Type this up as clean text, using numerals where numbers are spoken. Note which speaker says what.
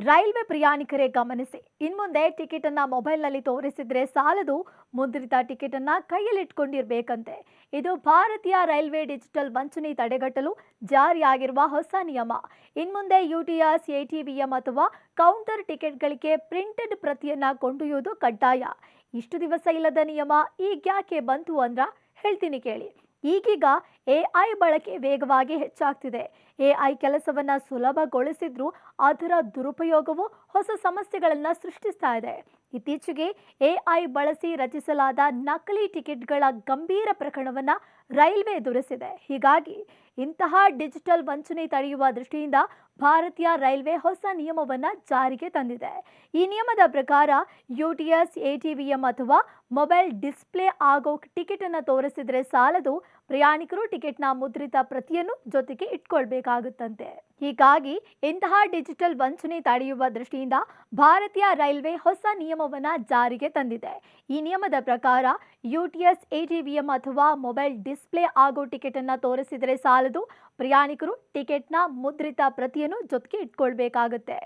Speaker 1: Railway ಪ್ರಯಾಣಿಕರೇ ಗಮನಿಸಿ, ಇನ್ಮುಂದೆ ticket ಅನ್ನ ಮೊಬೈಲ್ನಲ್ಲಿ ತೋರಿಸಿದ್ರೆ ಸಾಲದು, ಮುದ್ರಿತ ಟಿಕೆಟ್ ಅನ್ನ ಕೈಯಲ್ಲಿಟ್ಕೊಂಡಿರ್ಬೇಕಂತೆ. ಇದು ಭಾರತೀಯ ರೈಲ್ವೆ ಡಿಜಿಟಲ್ ವಂಚನೆ ತಡೆಗಟ್ಟಲು ಜಾರಿಯಾಗಿರುವ ಹೊಸ ನಿಯಮ. ಇನ್ಮುಂದೆ ಯುಟಿಎಸ್, ಎಟಿವಿಎಂ ಅಥವಾ ಕೌಂಟರ್ ಟಿಕೆಟ್ಗಳಿಗೆ ಪ್ರಿಂಟೆಡ್ ಪ್ರತಿಯನ್ನ ಕೊಂಡೊಯ್ಯುವುದು ಕಡ್ಡಾಯ. ಇಷ್ಟು ದಿವಸ ಇಲ್ಲದ ನಿಯಮ ಈಗ್ಯಾಕೆ ಬಂತು ಅಂದ್ರ ಹೇಳ್ತೀನಿ ಕೇಳಿ. ಈಗೀಗ ಎಐ ಬಳಕೆ ವೇಗವಾಗಿ ಹೆಚ್ಚಾಗ್ತಿದೆ. ಎಐ ಕೆಲಸವನ್ನ ಸುಲಭಗೊಳಿಸಿದ್ರೂ ಅದರ ದುರುಪಯೋಗವು ಹೊಸ ಸಮಸ್ಯೆಗಳನ್ನ ಸೃಷ್ಟಿಸ್ತಾ ಇದೆ. ಇತ್ತೀಚೆಗೆ ಎಐ ಬಳಸಿ ರಚಿಸಲಾದ ನಕಲಿ ಟಿಕೆಟ್ಗಳ ಗಂಭೀರ ಪ್ರಕರಣವನ್ನ ರೈಲ್ವೆ ಎದುರಿಸಿದೆ. ಹೀಗಾಗಿ ಇಂತಹ ಡಿಜಿಟಲ್ ವಂಚನೆ ತಡೆಯುವ ದೃಷ್ಟಿಯಿಂದ ಭಾರತೀಯ ರೈಲ್ವೆ ಹೊಸ ನಿಯಮವನ್ನ ಜಾರಿಗೆ ತಂದಿದೆ. ಈ ನಿಯಮದ ಪ್ರಕಾರ ಯುಟಿಎಸ್, ಎಟಿವಿಎಂ ಅಥವಾ ಮೊಬೈಲ್ ಡಿಸ್ಪ್ಲೇ ಆಗೋ ಟಿಕೆಟ್ ಅನ್ನು ತೋರಿಸಿದ್ರೆ ಸಾಲದು, ಪ್ರಯಾಣಿಕರು ಟಿಕೆಟ್ನ ಮುದ್ರಿತ ಪ್ರತಿಯನ್ನು ಜೊತೆಗೆ ಇಟ್ಕೊಳ್ಬೇಕಾಗುತ್ತಂತೆ. ಹೀಗಾಗಿ ಇಂತಹ ಡಿಜಿಟಲ್ ವಂಚನೆ ತಡೆಯುವ ದೃಷ್ಟಿಯಿಂದ ಭಾರತೀಯ ರೈಲ್ವೆ ಹೊಸ ನಿಯಮವನ್ನ ಜಾರಿಗೆ ತಂದಿದೆ. ಈ ನಿಯಮದ ಪ್ರಕಾರ ಯುಟಿಎಸ್, ಎಟಿವಿಎಂ ಅಥವಾ ಮೊಬೈಲ್ ಡಿಸ್ಪ್ಲೇ ಆಗೋ ಟಿಕೆಟ್ ಅನ್ನ ತೋರಿಸಿದರೆ ಸಾಲದು, ಪ್ರಯಾಣಿಕರು ಟಿಕೆಟ್ನ ಮುದ್ರಿತ ಪ್ರತಿಯನ್ನು ಜೊತೆಗೆ ಇಟ್ಕೊಳ್ಬೇಕಾಗುತ್ತೆ.